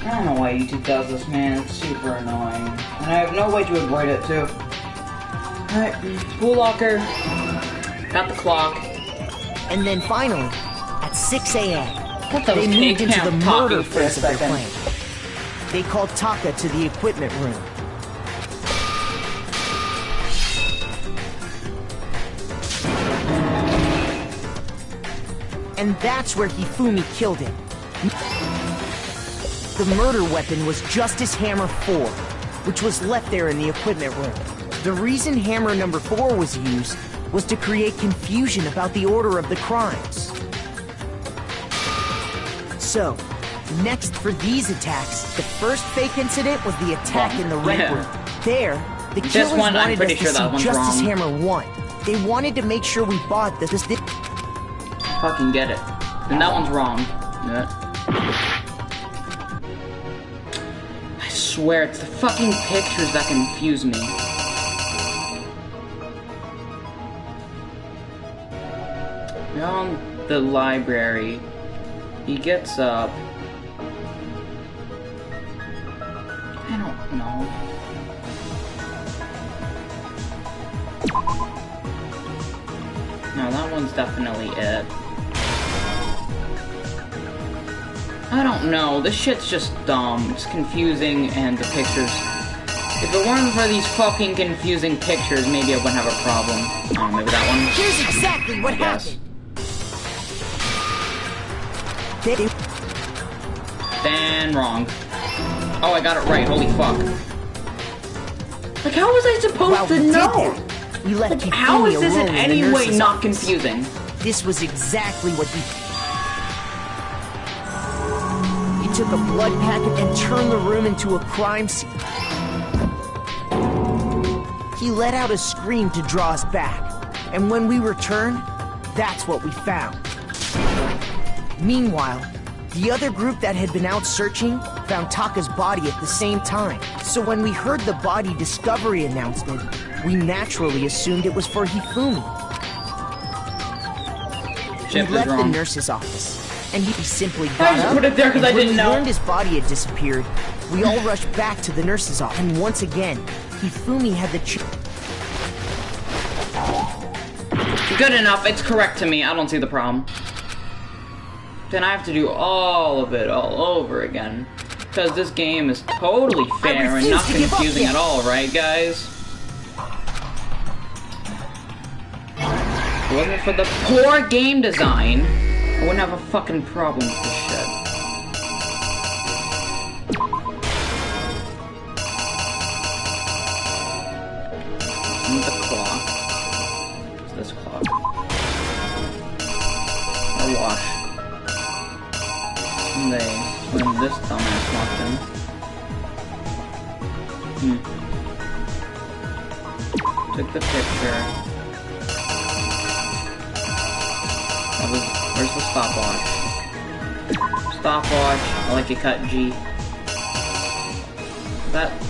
I don't know why YouTube does this, man. It's super annoying. And I have no way to avoid it, too. Alright, pool locker. Got the clock. And then finally, at 6 a.m., they moved into the murder phase of their plan. They called Taka to the equipment room. And that's where Hifumi killed him. The murder weapon was Justice Hammer 4, which was left there in the equipment room. The reason Hammer number 4 was used was to create confusion about the order of the crimes. So, next for these attacks, the first fake incident was the attack in the red room. There, the killers wanted us to see Justice Hammer 1. They wanted to make sure we bought this. Fucking get it. And that one's wrong. Yeah. I swear, it's the fucking pictures that confuse me. We're on the library. He gets up. I don't know. No, that one's definitely it. I don't know, this shit's just dumb. It's confusing, and the pictures... If it weren't for these fucking confusing pictures, maybe I wouldn't have a problem. Oh, maybe that one. Here's exactly what happened. Dan, wrong. Oh, I got it right, holy fuck. Like, how was I supposed to know? We left like, how is this in any way not confusing? This was exactly what he took a blood packet and turned the room into a crime scene. He let out a scream to draw us back, and when we returned, that's what we found. Meanwhile, the other group that had been out searching found Taka's body at the same time. So when we heard the body discovery announcement, we naturally assumed it was for Hifumi. We left the nurse's office, and he simply got up, put it there 'cause I didn't know. When we learned his body had disappeared, we all rushed back to the nurse's office. And once again, Hifumi had the Good enough, it's correct to me. I don't see the problem. Then I have to do all of it all over again. Because this game is totally fair and not confusing at all, right, guys? If it wasn't for the poor game design, I wouldn't have a fucking problem with this shit. And the clock. What's this clock? Or wash. When this dumbass walked in. Took the picture. Where's the stopwatch? Stopwatch. I like a cut G.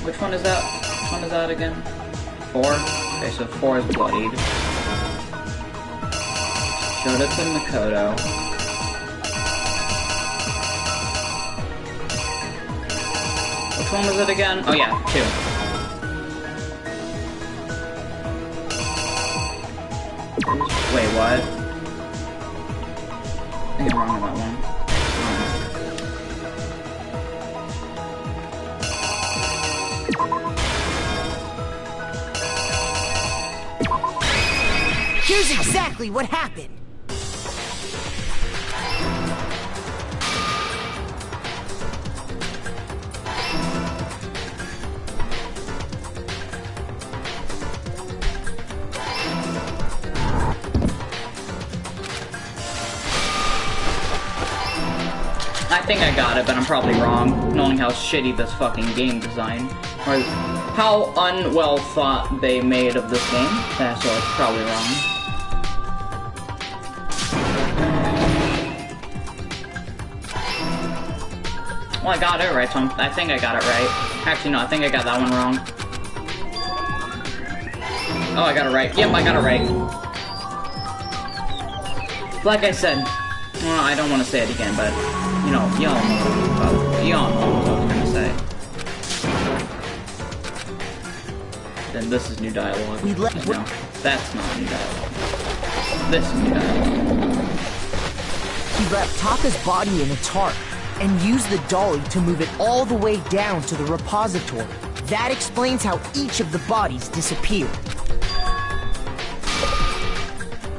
Which one is that? Which one is that again? 4? Okay, so 4 is bloodied. Showed it to Makoto. Which one was it again? Oh yeah, 2. Wait, what? I think I'm wrong on that one. Here's exactly what happened. I think I got it, but I'm probably wrong, knowing how shitty this fucking game design, or how unwell thought they made of this game. Yeah, so it's probably wrong. Well, I got it right, so I think I got it right. Actually, no, I think I got that one wrong. Oh, I got it right. Yep, I got it right. Like I said, well, I don't want to say it again, but, you know, y'all know what I'm talking about. then this is new dialogue. No, that's not new dialogue. This is new dialogue. He wrapped Taka's body in a tarp and used the dolly to move it all the way down to the repository. That explains how each of the bodies disappeared.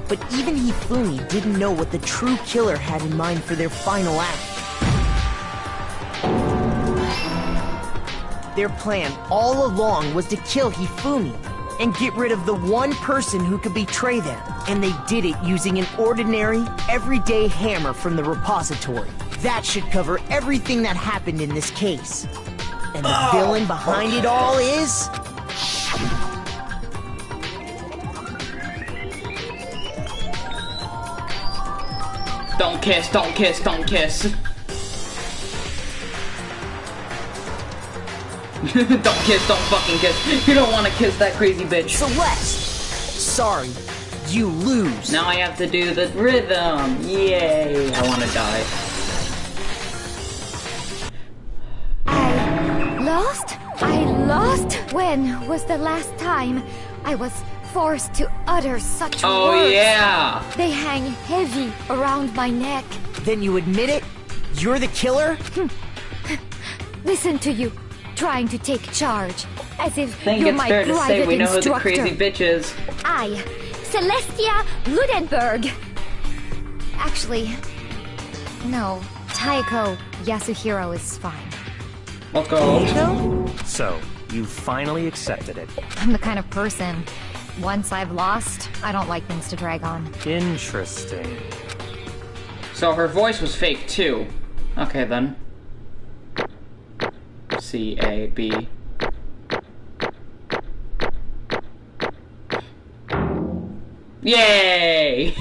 But even Hifumi didn't know what the true killer had in mind for their final act. Their plan all along was to kill Hifumi and get rid of the one person who could betray them. And they did it using an ordinary, everyday hammer from the repository. That should cover everything that happened in this case. And the villain behind it all is... Don't kiss, don't kiss, don't kiss. Don't kiss, don't fucking kiss. You don't want to kiss that crazy bitch. Celeste! Sorry, you lose. Now I have to do the rhythm. Yay. I want to die. I lost? When was the last time I was forced to utter such words? Oh yeah! They hang heavy around my neck. Then you admit it? You're the killer? Listen to you, trying to take charge, as if I think you're it's my fair to say private we know who the instructor. crazy bitch is. I, Celestia Ludenberg. Actually, no, Taiko Yasuhiro is fine. Let's go. So, you finally accepted it. I'm the kind of person, once I've lost, I don't like things to drag on. Interesting. So her voice was fake too. Okay then. C-A-B. Yay!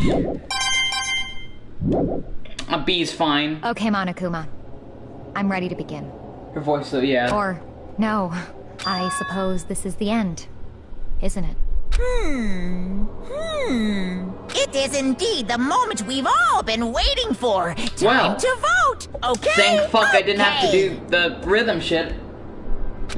A B's fine. Okay, Monokuma. I'm ready to begin. Her voice though, yeah. Or, no, I suppose this is the end, isn't it? It is indeed the moment we've all been waiting for. Time Well, to vote. Okay. Thank fuck I didn't have to okay. do the rhythm shit.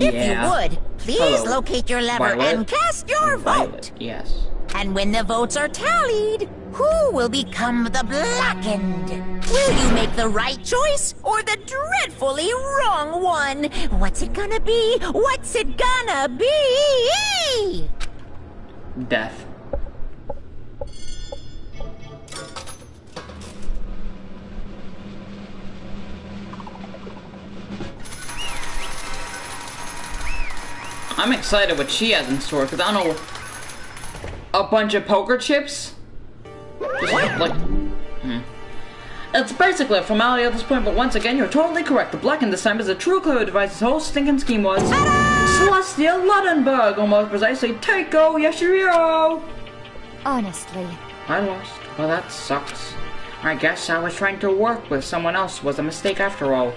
If Yeah. you would, please Hello. locate your lever Violet? and cast your Violet, vote. yes. And when the votes are tallied, who will become the blackened? Will you make the right choice or the dreadfully wrong one? What's it gonna be? What's it gonna be? Death. I'm excited what she has in store, because I don't know, a bunch of poker chips? Just like, It's basically a formality at this point, but once again, you're totally correct. The blackened this time is a true clue device's whole stinking scheme was Celestia Ludenberg, almost precisely Taiko Yashiro. Honestly. I lost. Well, that sucks. I guess I was trying to work with someone else was a mistake after all.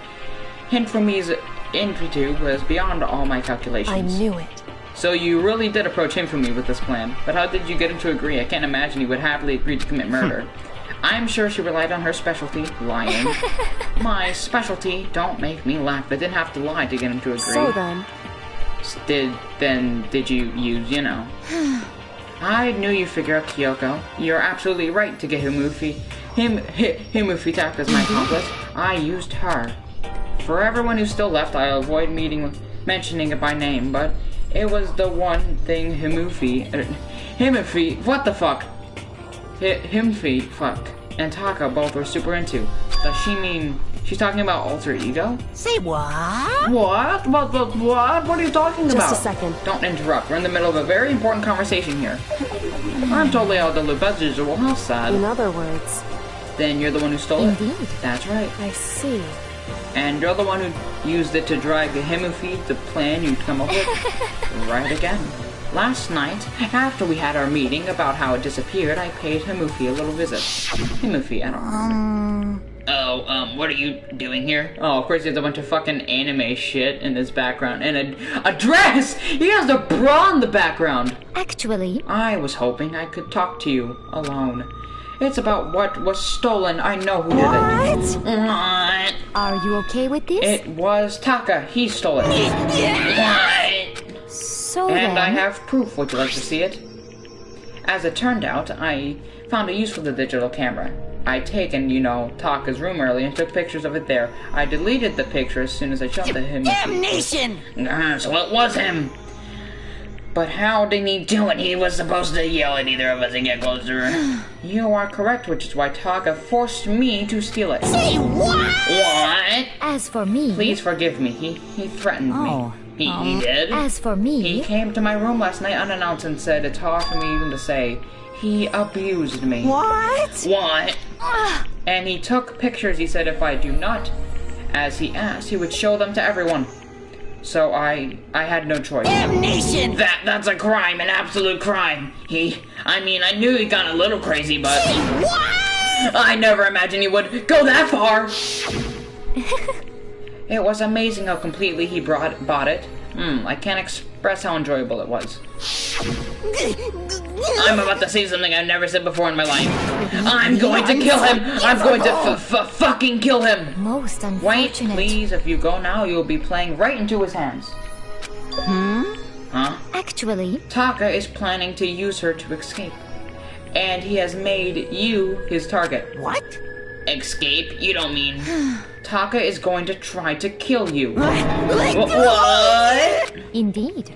Hinfumi's intuitive was beyond all my calculations. I knew it. So you really did approach Hinfumi with this plan, but how did you get him to agree? I can't imagine he would happily agree to commit murder. I'm sure she relied on her specialty, lying. My specialty, don't make me laugh, but didn't have to lie to get him to agree. So then... Did you use, you know. I knew you'd figure out Kyoko. You're absolutely right to get Himufi Taka's my accomplice. I used her. For everyone who's still left, I'll avoid mentioning it by name, but it was the one thing Himufi, what the fuck? Himfi, fuck, and Taka both were super into. Does she mean she's talking about alter ego? Say what? What? What? What are you talking about? Just a second. Don't interrupt. We're in the middle of a very important conversation here. I'm totally out of the loop as usual. How sad. In other words... Then you're the one who stole it? Indeed. That's right. I see. And you're the one who used it to drag the Himufi, the plan you'd come up with? Right again. Last night, after we had our meeting about how it disappeared, I paid Himufi a little visit. Himufi, I don't remember. What are you doing here? Oh, of course, there's a bunch of fucking anime shit in this background. And a dress! He has a bra in the background! Actually... I was hoping I could talk to you, alone. It's about what was stolen. I know who did it. What? Are you okay with this? It was Taka. He stole it. What? So And then... I have proof. Would you like to see it? As it turned out, I found a use for the digital camera. I'd taken, Taka's room earlier and took pictures of it there. I deleted the picture as soon as I showed it to him. Damnation! So it was him. But how did he do it? He was supposed to yell at either of us and get closer. You are correct, which is why Taka forced me to steal it. Say what? What? As for me... Please forgive me. He threatened me. He did? As for me... He came to my room last night unannounced and said to talk to me, even to say he abused me. What? What? And he took pictures. He said if I do not, as he asked, he would show them to everyone. So I had no choice. Damnation! That's a crime, an absolute crime. I knew he got a little crazy, but... Say what? I never imagined he would go that far! It was amazing how completely he bought it. I can't express how enjoyable it was. I'm about to say something I've never said before in my life. I'm going to kill him! I'm going to fucking kill him! Most unfortunate. Wait, please, if you go now, you'll be playing right into his hands. Huh? Actually... Taka is planning to use her to escape. And he has made you his target. What? Escape? You don't mean... Taka is going to try to kill you. What? Indeed.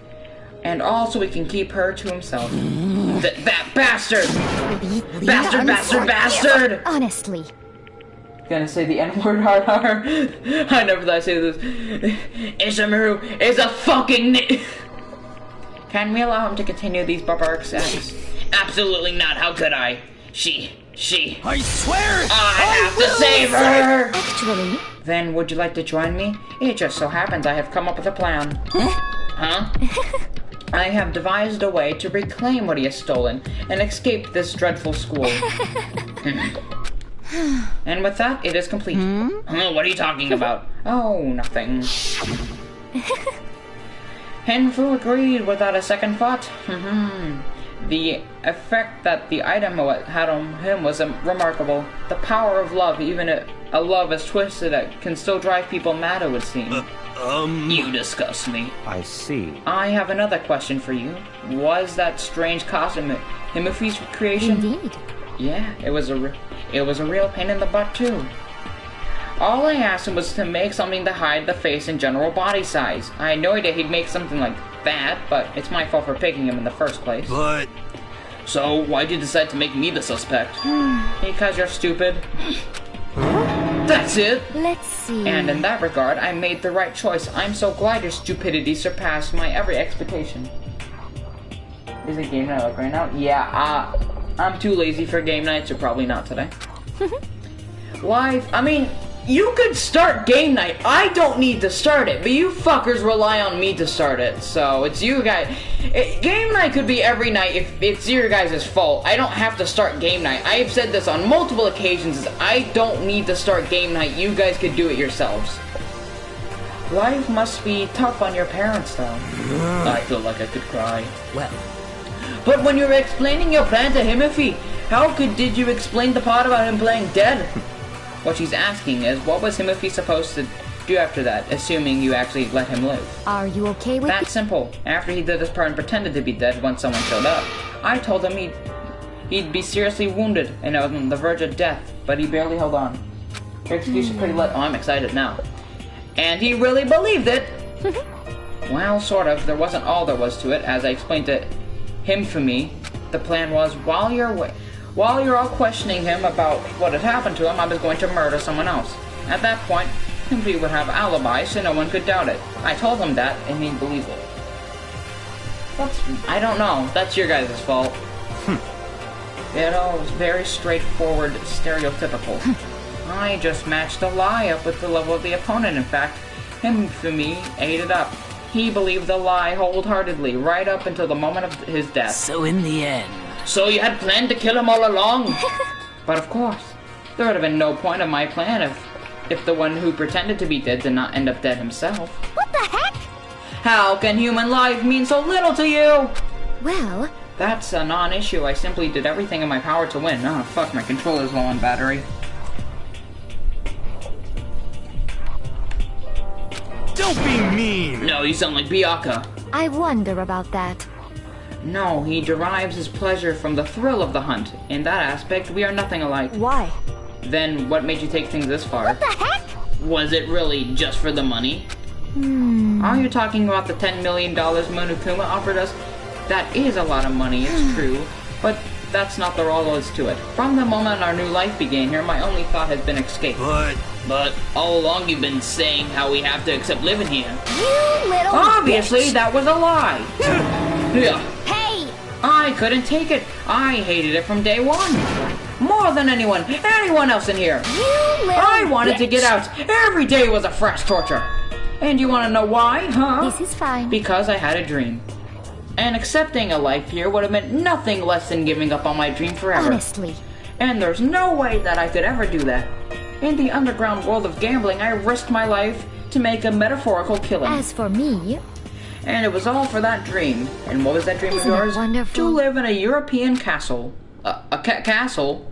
And also he can keep her to himself. That bastard! Bastard! Honestly. Gonna say the N-word, har. I never thought I'd say this. Ishimaru is a fucking Can we allow him to continue these barbaric acts? Absolutely not, how could I? She... I swear! I have to save her! Actually... Then would you like to join me? It just so happens I have come up with a plan. Huh? I have devised a way to reclaim what he has stolen and escape this dreadful school. And with that, it is complete. What are you talking about? Oh, nothing. Henfu agreed without a second thought. The effect that the item had on him was remarkable. The power of love, even a love as twisted that can still drive people mad, it would seem. You disgust me. I see. I have another question for you. Was that strange costume Himefu's creation? Indeed. Yeah, it was a real pain in the butt too. All I asked him was to make something to hide the face and general body size. I had no idea he'd make something like that, but it's my fault for picking him in the first place. But... So, why'd you decide to make me the suspect? Because you're stupid. That's it! Let's see... And in that regard, I made the right choice. I'm so glad your stupidity surpassed my every expectation. Is it game night like right now? Yeah, I'm too lazy for game night, so probably not today. Live, you could start game night. I don't need to start it, but you fuckers rely on me to start it. So it's you guys. Game night could be every night if it's your guys' fault. I don't have to start game night. I have said this on multiple occasions. I don't need to start game night. You guys could do it yourselves. Life must be tough on your parents, though. I feel like I could cry. Well. But when you were explaining your plan to Himefi, did you explain the part about him playing dead? What she's asking is, what was Himefi supposed to do after that, assuming you actually let him live? Are you okay with That's simple. After he did this part and pretended to be dead when someone showed up, I told him he'd be seriously wounded and on the verge of death, but he barely held on. Your excuse is pretty lit. Oh, I'm excited now. And he really believed it! Well, sort of. There wasn't all there was to it, as I explained to him for me. The plan was, while you're all questioning him about what had happened to him, I was going to murder someone else. At that point, Himefi would have alibis so no one could doubt it. I told him that, and he believed it. I don't know. That's your guys' fault. It all was very straightforward, stereotypical. I just matched the lie up with the level of the opponent. In fact, Himefi ate it up. He believed the lie wholeheartedly, right up until the moment of his death. So in the end... So you had planned to kill him all along? But of course, there would have been no point of my plan if the one who pretended to be dead did not end up dead himself. What the heck? How can human life mean so little to you? Well... That's a non-issue. I simply did everything in my power to win. Oh, fuck, my controller's low on battery. Don't be mean! No, you sound like Bianca. I wonder about that. No, he derives his pleasure from the thrill of the hunt. In that aspect, we are nothing alike. Why? Then what made you take things this far? What the heck? Was it really just for the money? Are you talking about the $10 million Monokuma offered us? That is a lot of money, it's true. But that's not all there is to it. From the moment our new life began here, my only thought has been escape. But all along you've been saying how we have to accept living here. You little Obviously, bitch. that was a lie. Yeah. Hey! I couldn't take it. I hated it from day one. More than anyone else in here. You little I wanted to bitch. get out. Every day was a fresh torture. And you want to know why, huh? This is fine. Because I had a dream. And accepting a life here would have meant nothing less than giving up on my dream forever. Honestly. And there's no way that I could ever do that. In the underground world of gambling, I risked my life to make a metaphorical killing. As for me, And it was all for that dream. And what was that dream Isn't of it yours? wonderful? To live in a European castle. Castle?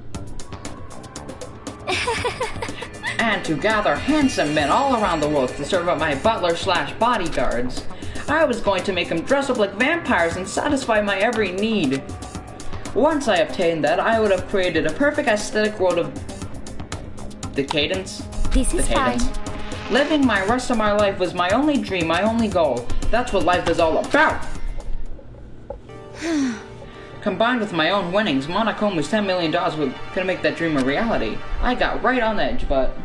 And to gather handsome men all around the world to serve up my butler/bodyguards. I was going to make them dress up like vampires and satisfy my every need. Once I obtained that, I would have created a perfect aesthetic world of decadence. this is fine. Living my rest of my life was my only dream, my only goal. That's what life is all about. Combined with my own winnings, Monokoma's $10 million could make that dream a reality. I got right on the edge, but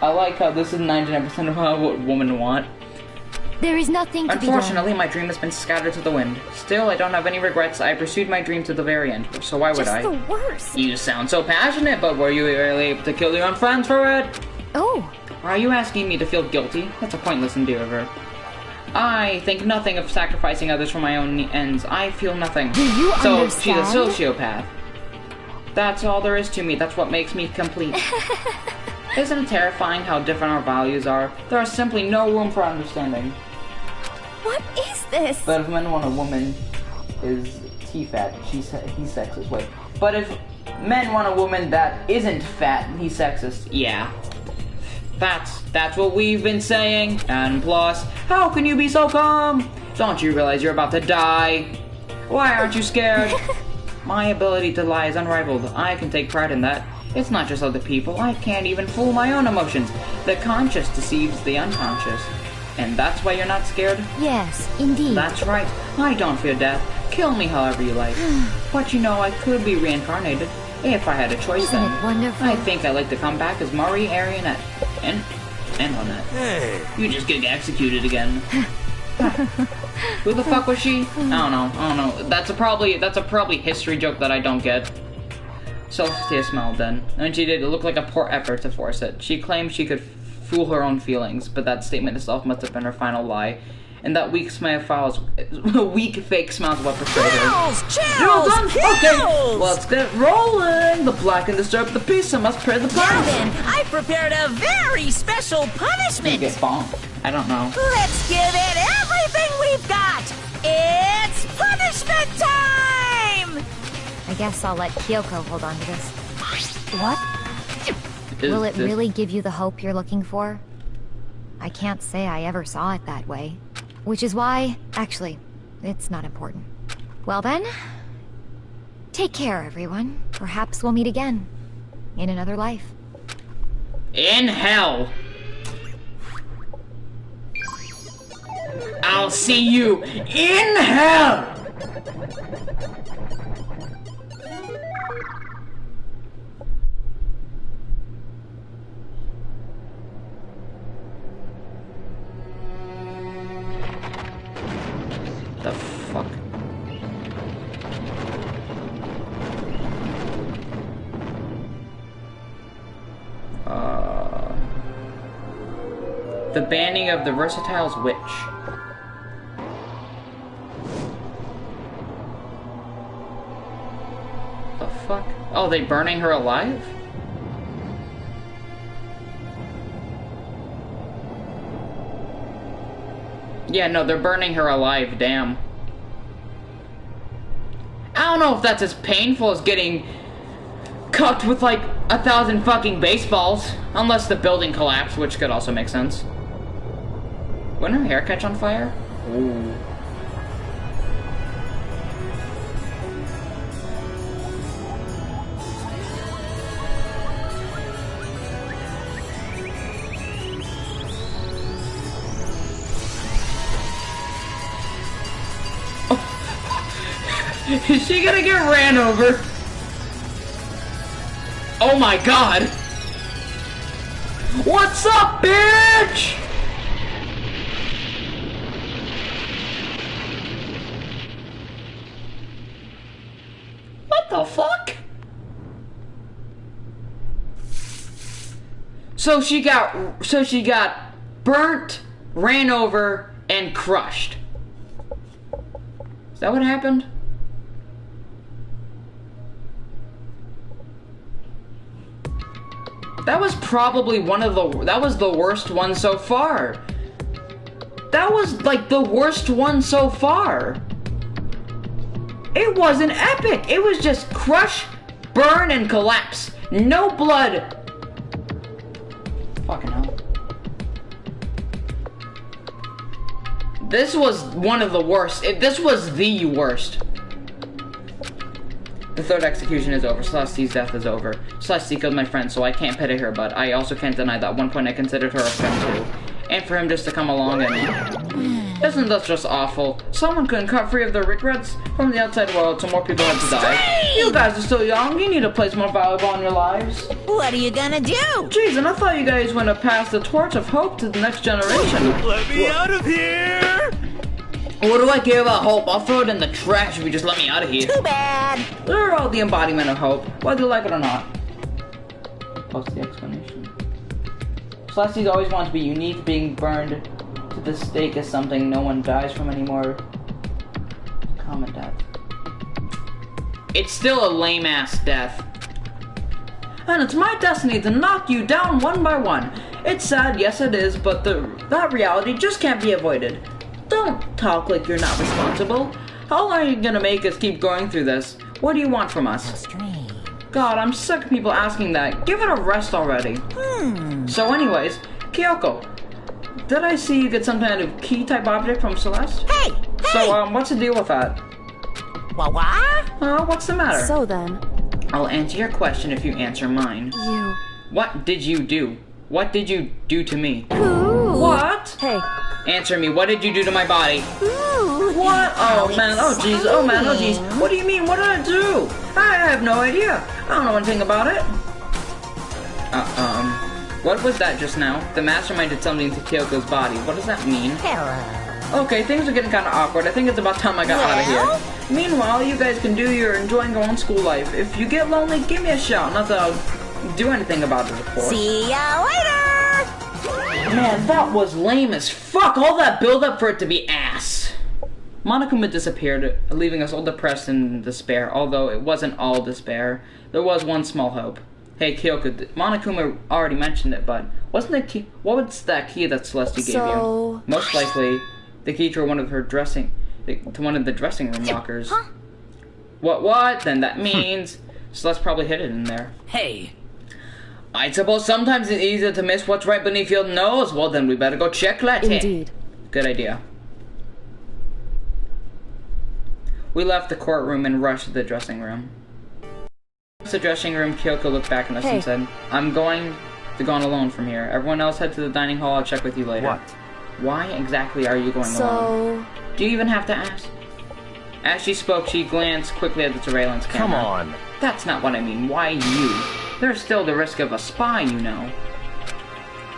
I like how this is 99% of what women want. There is nothing to be done. Unfortunately, my dream has been scattered to the wind. Still, I don't have any regrets. I pursued my dream to the very end, so why would Just I? the worst. You sound so passionate, but were you really able to kill your own friends for it? Oh, Are you asking me to feel guilty? That's a pointless endeavor. I think nothing of sacrificing others for my own ends. I feel nothing. Do you so understand? she's a sociopath. That's all there is to me. That's what makes me complete. Isn't it terrifying how different our values are? There is simply no room for understanding. what is this? But if men want a woman is T-fat, he's sexist. Wait. But if men want a woman that isn't fat, he's sexist. Yeah. That's what we've been saying. And plus, how can you be so calm? Don't you realize you're about to die? Why aren't you scared? My ability to lie is unrivaled. I can take pride in that. It's not just other people. I can't even fool my own emotions. The conscious deceives the unconscious. And that's why you're not scared? Yes, indeed. That's right. I don't fear death. Kill me however you like. But you know, I could be reincarnated. If I had a choice Isn't then. it wonderful? I think I'd like to come back as Marie Arionette. And Lynette. Hey. You just get executed again. Who the fuck was she? I don't know. That's a probably history joke that I don't get. Sophia smiled then, and she did look like a poor effort to force it. She claimed she could fool her own feelings, but that statement itself must have been her final lie. And that weak fake smiles what betrayed her. Chills! Okay, let's get rolling. The black and disturb the peace. I must pray the Now price. then, I prepared a very special You punishment. get bombed. I don't know. Let's give it everything we've got. It's punishment time! I guess I'll let Kyoko hold on to this. What? Will it This- really give you the hope you're looking for? I can't say I ever saw it that way. Which is why, actually, it's not important. Well then, take care everyone. Perhaps we'll meet again. In another life. In hell. I'll see you in hell. The fuck? The banning of the Versatile's witch. The fuck? Oh, they burning her alive? Yeah, no, they're burning her alive, damn. I don't know if that's as painful as getting cucked with like 1,000 fucking baseballs. Unless the building collapsed, which could also make sense. Wouldn't her hair catch on fire? Ooh. Is she gonna get ran over? Oh my god! What's up, bitch? What the fuck? So she got burnt, ran over, and crushed. Is that what happened? That was probably that was the worst one so far. That was like the worst one so far. It wasn't epic. It was just crush, burn, and collapse. No blood. Fucking hell. This was one of the worst. This was the worst. The third execution is over. Celeste's death is over. Celeste killed my friend, so I can't pity her, but I also can't deny that at one point I considered her a friend too. And for him just to come along and... Isn't that just awful? Someone couldn't cut free of their regrets from the outside world, so more people had to die. You guys are still young. You need a place more valuable in your lives. What are you gonna do? Jeez, and I thought you guys want to pass the torch of hope to the next generation. Let me out of here! What do I care about hope? I'll throw it in the trash if you just let me out of here. Too bad. They're all the embodiment of hope, whether you like it or not. Post the explanation. Celeste's always wanted to be unique. Being burned to the stake is something no one dies from anymore. Common death. It's still a lame-ass death. And it's my destiny to knock you down one by one. It's sad, yes it is, but that reality just can't be avoided. Don't talk like you're not responsible. How long are you gonna make us keep going through this? What do you want from us? Strange. God, I'm sick of people asking that. Give it a rest already. So anyways, Kyoko, did I see you get some kind of key-type object from Celeste? Hey! So, what's the deal with that? What? What's the matter? So then... I'll answer your question if you answer mine. You... What did you do? What did you do to me? Ooh. What? Hey. Answer me, what did you do to my body? Ooh. What? Oh man, oh jeez, oh man, oh jeez. What do you mean, what did I do? I have no idea. I don't know anything about it. What was that just now? The mastermind did something to Kyoko's body. What does that mean? Hello. Okay, things are getting kind of awkward. I think it's about time I got out of here. Meanwhile, you guys can do your enjoying your own school life. If you get lonely, give me a shout. Not that I'll do anything about it, of course. See ya later! Man, that was lame as fuck. All that build-up for it to be ass. Monokuma disappeared, leaving us all depressed and in despair. Although it wasn't all despair, there was one small hope. Hey Kyoko, Monokuma already mentioned it, but wasn't the key? What was that key that Celeste gave you? Most likely, the key to one of the dressing room lockers. Huh? What? Then that means Celeste probably hid it in there. Hey. I suppose sometimes it's easier to miss what's right beneath your nose. Well, then we better go check that. Indeed. Good idea. We left the courtroom and rushed to the dressing room. In the dressing room, Kyoko looked back at us and said, I'm going to go on alone from here. Everyone else head to the dining hall. I'll check with you later. What? Why exactly are you going alone? Do you even have to ask? As she spoke, she glanced quickly at the surveillance camera. Come on. That's not what I mean. Why you? There's still the risk of a spy, you know.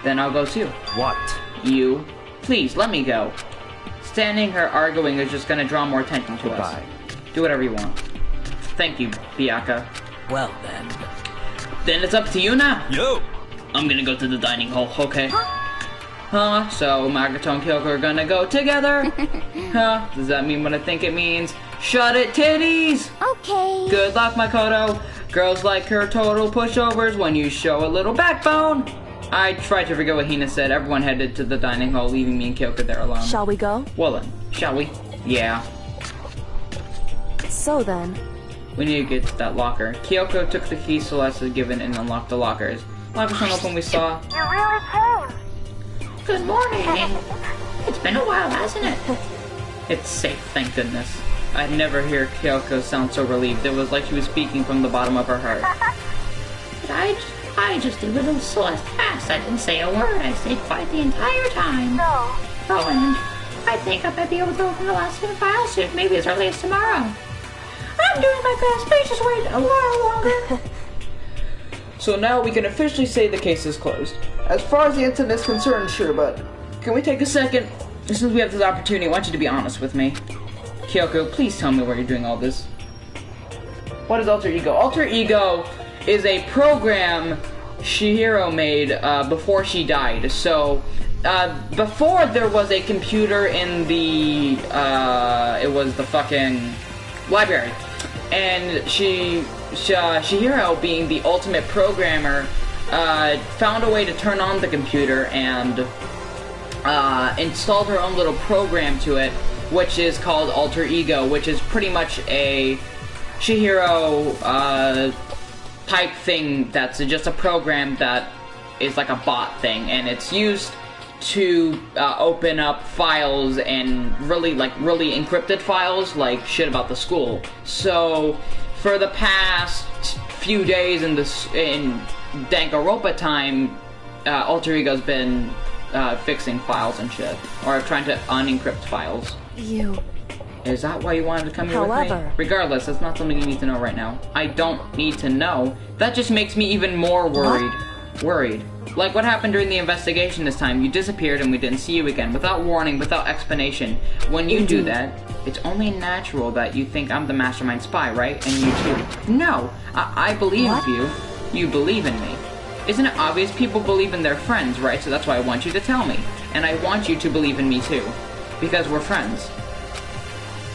Then I'll go too. What? You. Please, let me go. Standing here arguing is just gonna draw more attention to us. Do whatever you want. Thank you, Biaka. Well then. Then it's up to you now. Yo! I'm gonna go to the dining hall, okay? So Makoto and Kyoko are gonna go together? Does that mean what I think it means? Shut it, titties! Okay. Good luck, Makoto. Girls like her total pushovers when you show a little backbone. I tried to forget what Hina said. Everyone headed to the dining hall, leaving me and Kyoko there alone. Shall we go? Well then, shall we? Yeah. So then... We need to get to that locker. Kyoko took the key Celeste had given and unlocked the lockers. Lockers went open, we saw... You really came! Good morning! It's been a while, hasn't it? It's safe, thank goodness. I'd never hear Kyoko sound so relieved. It was like she was speaking from the bottom of her heart. But I just did little Celeste fast. I didn't say a word. I stayed quiet the entire time. No. Oh, and I think I might be able to open the last of the files soon, maybe as early as tomorrow. I'm doing my best. Please just wait a while longer. So now we can officially say the case is closed. As far as the incident is concerned, sure, but can we take a second? Since we have this opportunity, I want you to be honest with me. Kyoko, please tell me where you're doing all this. What is Alter Ego? Alter Ego is a program Chihiro made before she died. So, before there was a computer in the, it was the fucking library. And Chihiro, being the ultimate programmer, found a way to turn on the computer and installed her own little program to it, which is called Alter Ego, which is pretty much a Chihiro type thing that's just a program that is like a bot thing, and it's used to open up files and really encrypted files, like shit about the school. So for the past few days in Danganronpa time, Alter Ego's been fixing files and shit, or trying to unencrypt files. Is that why you wanted to come here with me? Regardless, that's not something you need to know right now. I don't need to know. That just makes me even more worried. Like what happened during the investigation this time. You disappeared and we didn't see you again, without warning, without explanation. When you do that, it's only natural that you think I'm the mastermind spy, right? And you too. No, I believe you. You believe in me. Isn't it obvious people believe in their friends, right? So that's why I want you to tell me. And I want you to believe in me too. Because we're friends.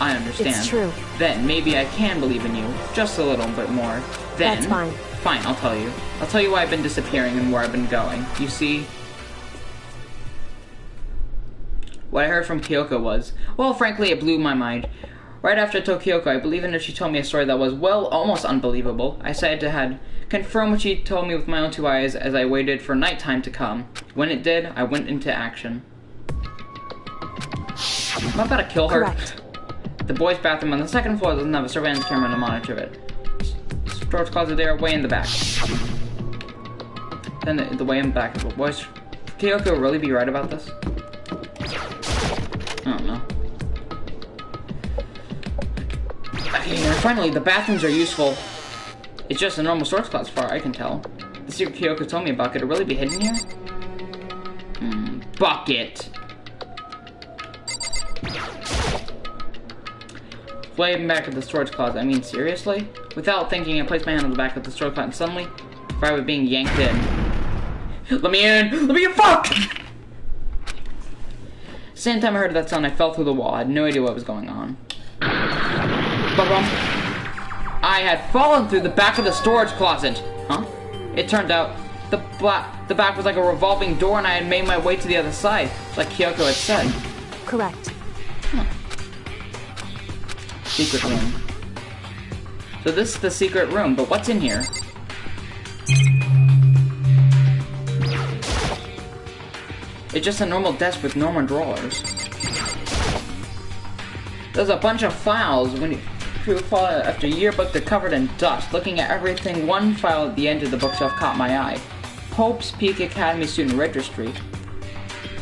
I understand. It's true. Then maybe I can believe in you. Just a little bit more. Then, that's fine. Fine, I'll tell you. I'll tell you why I've been disappearing and where I've been going. You see? What I heard from Kyoko was, well, frankly, it blew my mind. Right after I told Kyoko I believed in her, she told me a story that was, well, almost unbelievable. I decided to had confirm what she told me with my own two eyes as I waited for nighttime to come. When it did, I went into action. I'm about to kill her. Correct. The boys' bathroom on the second floor doesn't have a surveillance camera to monitor it. Storage closet there, way in the back. Then the way in the back of the boys. Kyoko really be right about this? I don't know. Okay, finally, the bathrooms are useful. It's just a normal storage closet as far as I can tell. The secret Kyoko told me about, could it really be hidden here? Bucket! Way back at the storage closet, I mean, seriously? Without thinking, I placed my hand on the back of the storage closet and suddenly, I was being yanked in. Let me in! Let me in! Fuck! Same time I heard that sound, I fell through the wall. I had no idea what was going on. Ba-bum. I had fallen through the back of the storage closet. Huh? It turned out the back was like a revolving door and I had made my way to the other side, like Kyoko had said. Correct. Huh. Secret room. So this is the secret room, but what's in here? It's just a normal desk with normal drawers. There's a bunch of files. When you fall after a yearbook, they're covered in dust. Looking at everything, one file at the end of the bookshelf caught my eye. Hope's Peak Academy Student Registry.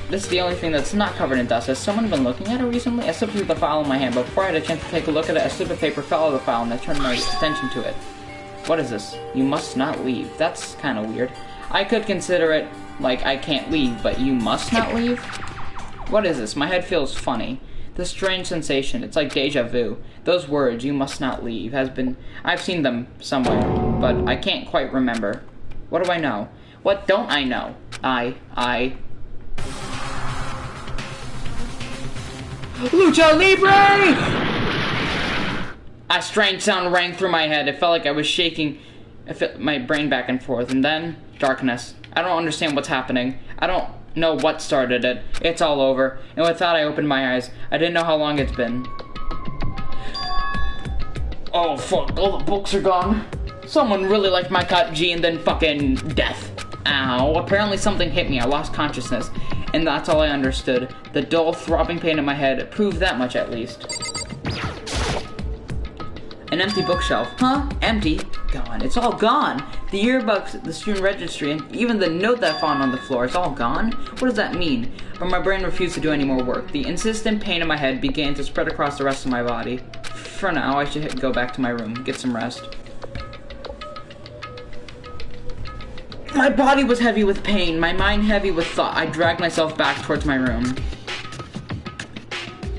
This is the only thing that's not covered in dust. Has someone been looking at it recently? I slipped through the file in my hand, but before I had a chance to take a look at it, a slip of paper fell out of the file and I turned my attention to it. What is this? You must not leave. That's kind of weird. I could consider it like I can't leave, but you must not leave? What is this? My head feels funny. This strange sensation, it's like deja vu. Those words, you must not leave, I've seen them somewhere, but I can't quite remember. What do I know? What don't I know? Lucha Libre! A strange sound rang through my head. It felt like I was shaking my brain back and forth, and then darkness. I don't understand what's happening. I don't know what started it. It's all over. And with that, I opened my eyes. I didn't know how long it's been. Oh fuck, all the books are gone. Someone really liked my cut G and then fucking death. Ow, apparently something hit me, I lost consciousness. And that's all I understood. The dull, throbbing pain in my head proved that much at least. An empty bookshelf. Huh? Empty? Gone. It's all gone. The yearbooks, the student registry, and even the note that I found on the floor, it's all gone? What does that mean? But my brain refused to do any more work. The insistent pain in my head began to spread across the rest of my body. For now, I should go back to my room, get some rest. My body was heavy with pain, my mind heavy with thought. I dragged myself back towards my room.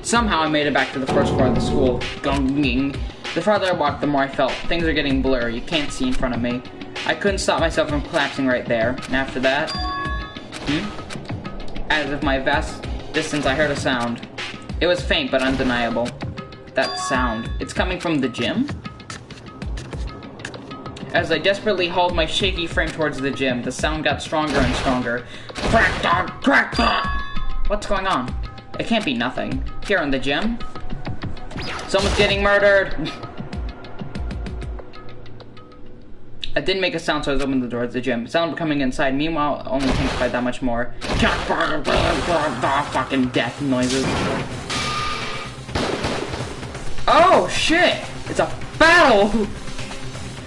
Somehow I made it back to the first floor of the school. Gonging. The farther I walked, the more I felt. Things are getting blurry. You can't see in front of me. I couldn't stop myself from collapsing right there. And after that... As if my vast distance, I heard a sound. It was faint, but undeniable. That sound. It's coming from the gym? As I desperately hauled my shaky frame towards the gym, the sound got stronger and stronger. Crack dog! Crack dog! What's going on? It can't be nothing. Here in the gym? Someone's getting murdered! I didn't make a sound, so I was opening the door to the gym. Sound coming inside, meanwhile, only intensified that much more. Fucking death noises. Oh, shit! It's a battle!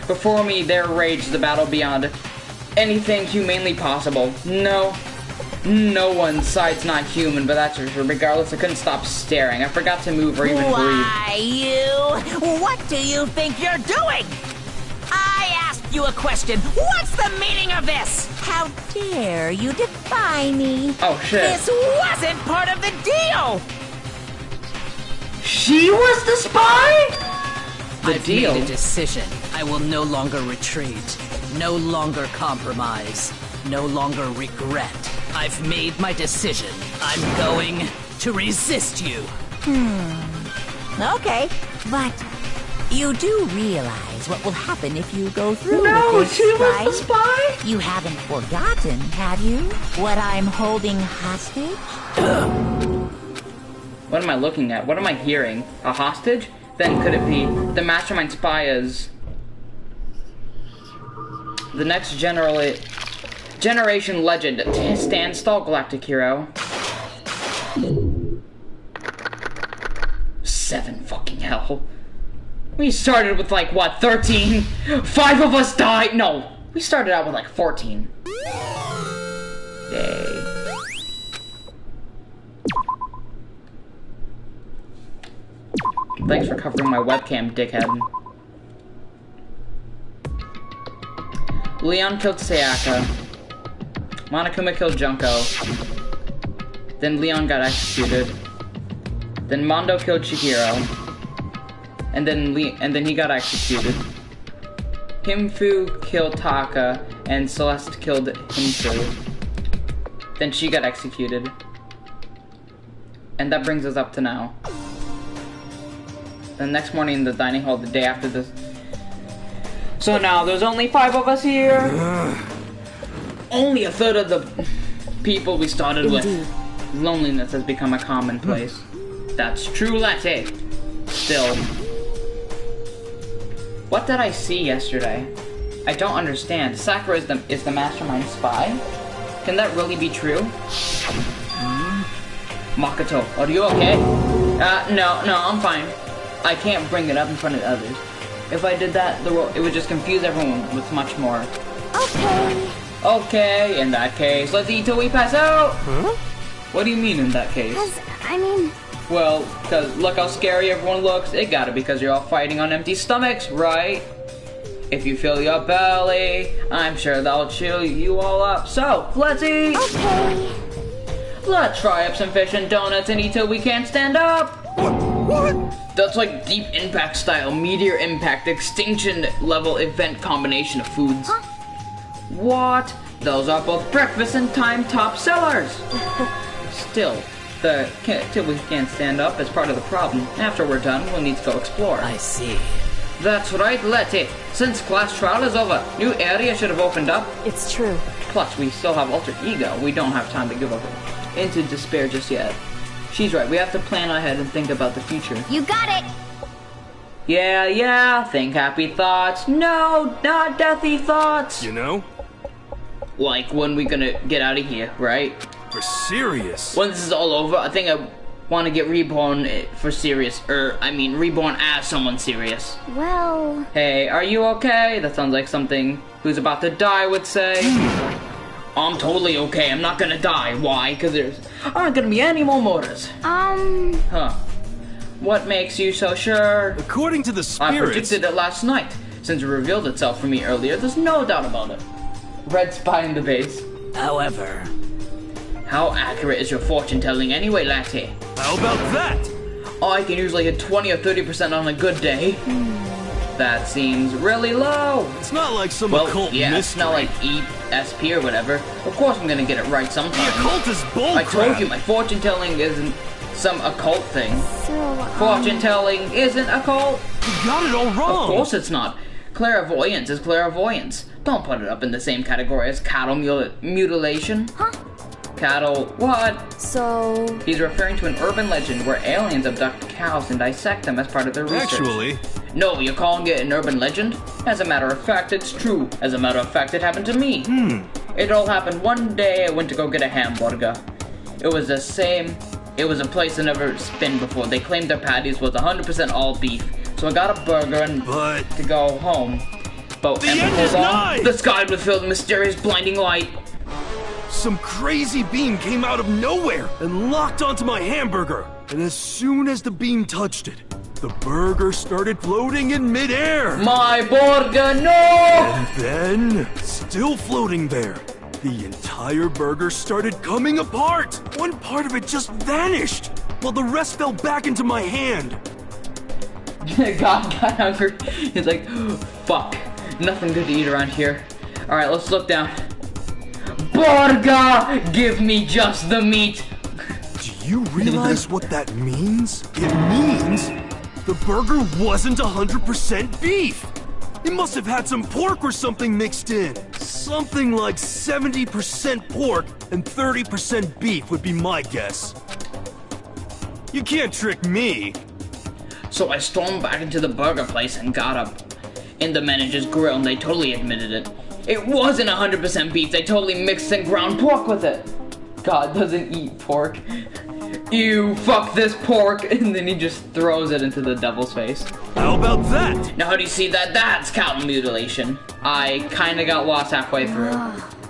Before me, there raged the battle beyond anything humanely possible. No one's side's not human, but that's for sure. Regardless, I couldn't stop staring. I forgot to move or even breathe. Why, you? What do you think you're doing? I asked you a question. What's the meaning of this? How dare you defy me? Oh, shit. This wasn't part of the deal! She was the spy? I've made a decision. I will no longer retreat. No longer compromise. No longer regret. I've made my decision. I'm going to resist you. Okay, but you do realize what will happen if you go through No, with this, she was right? the spy? You haven't forgotten, have you? What I'm holding hostage? What am I looking at? What am I hearing? A hostage? Then could it be the mastermind spy is the next generation legend, Stan Stall, galactic hero. 7 fucking hell. We started with like what, 13? 5 of us died. No, we started out with like 14. Yay. Thanks for covering my webcam, dickhead. Leon killed Sayaka. Monokuma killed Junko. Then Leon got executed. Then Mondo killed Chihiro. And then he got executed. Himfu killed Taka, and Celeste killed Himfu. Then she got executed. And that brings us up to now. The next morning in the dining hall, the day after this. So now there's only 5 of us here. Only a third of the people we started with. Loneliness has become a commonplace. That's true, Letty. Still. What did I see yesterday? I don't understand. Sakura is the mastermind spy? Can that really be true? Makoto, are you okay? No, I'm fine. I can't bring it up in front of others. If I did that, it would just confuse everyone with much more. Okay. Okay, in that case, let's eat till we pass out! Huh? What do you mean in that case? I mean... Well, cause look how scary everyone looks. It gotta be because you're all fighting on empty stomachs, right? If you fill your belly, I'm sure that'll cheer you all up. So, let's eat! Okay. Let's fry up some fish and donuts and eat till we can't stand up! What? That's like deep impact style, meteor impact, extinction level event combination of foods. Huh? What? Those are both breakfast and time top sellers! Still, till we can't stand up is part of the problem. After we're done, we'll need to go explore. I see. That's right, Letty. Since class trial is over, new area should have opened up. It's true. Plus, we still have alter ego. We don't have time to give up into despair just yet. She's right, we have to plan ahead and think about the future. You got it! Yeah, think happy thoughts. No, not deathy thoughts. You know? Like, when we gonna get out of here, right? For serious? When this is all over, I think I want to get reborn for serious. Reborn as someone serious. Well... Hey, are you okay? That sounds like something who's about to die would say. I'm totally okay. I'm not gonna die. Why? Because there's aren't gonna be any more murders. Huh. What makes you so sure? According to the spirits... I predicted it last night. Since it revealed itself for me earlier, there's no doubt about it. Red spy in the base. However... How accurate is your fortune telling anyway, laddie? How about that? I can usually hit 20 or 30% on a good day. That seems really low. It's not like some occult mystery. It's not like ESP or whatever. Of course I'm gonna get it right sometime. The occult is bullcrap. I told you, my fortune telling isn't some occult thing. So, Fortune telling isn't occult. You got it all wrong. Of course it's not. Clairvoyance is clairvoyance. Don't put it up in the same category as cattle mutilation. Huh? Cattle, what? So... He's referring to an urban legend where aliens abduct cows and dissect them as part of their research. Actually... No, you're calling it an urban legend? As a matter of fact, it's true. As a matter of fact, it happened to me. It all happened one day I went to go get a hamburger. It was a place I've never been before. They claimed their patties was 100% all beef. So I got a burger and to go home. But the end is nigh! The sky was filled with mysterious blinding light. Some crazy beam came out of nowhere and locked onto my hamburger. And as soon as the beam touched it, the burger started floating in midair. My burger, no! And then, still floating there, the entire burger started coming apart. One part of it just vanished, while the rest fell back into my hand. God got hungry. He's like, fuck, nothing good to eat around here. Alright, let's look down. Burger! Give me just the meat! Do you realize what that means? It means the burger wasn't 100% beef. It must have had some pork or something mixed in. Something like 70% pork and 30% beef would be my guess. You can't trick me. So I stormed back into the burger place and got up in the manager's grill, and they totally admitted it. It wasn't 100% beef. They totally mixed in ground pork with it. God doesn't eat pork. Ew, fuck this pork. And then he just throws it into the devil's face. How about that? Now how do you see that? That's cattle mutilation. I kinda got lost halfway through.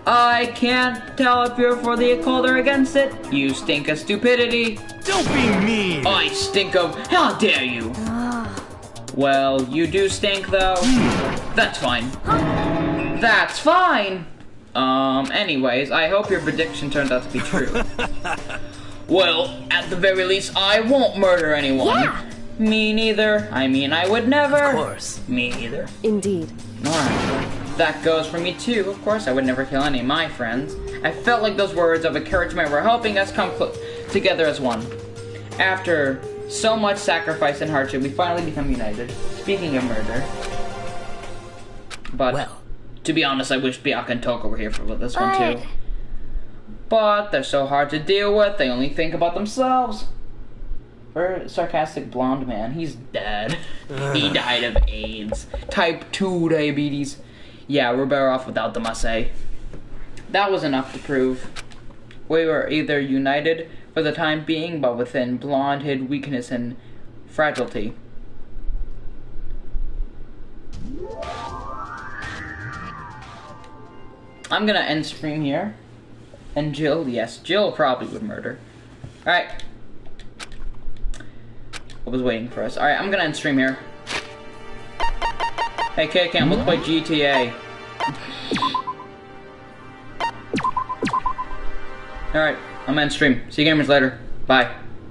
I can't tell if you're for the occult or against it. You stink of stupidity. Don't be mean. I stink of... How dare you? Well, you do stink though. That's fine. That's fine. Anyways, I hope your prediction turned out to be true. Well, at the very least, I won't murder anyone. Yeah. Me neither. I mean, I would never. Of course. Me neither. Indeed. Alright. That goes for me too. Of course, I would never kill any of my friends. I felt like those words of encouragement were helping us come together as one. After so much sacrifice and hardship, we finally become united. Speaking of murder. But, well, to be honest, I wish Bianca and Toko were here for this one too. But they're so hard to deal with, they only think about themselves. Or sarcastic blonde man, he's dead. He died of AIDS. Type 2 diabetes. Yeah, we're better off without them, I say. That was enough to prove we were either united for the time being, but within blonde hid weakness and fragility. I'm gonna end stream here. And Jill, yes, Jill probably would murder. Alright. I was waiting for us. Alright, I'm gonna end stream here. Hey, K-Cam, let's play GTA. Alright, I'm end stream. See you gamers later. Bye.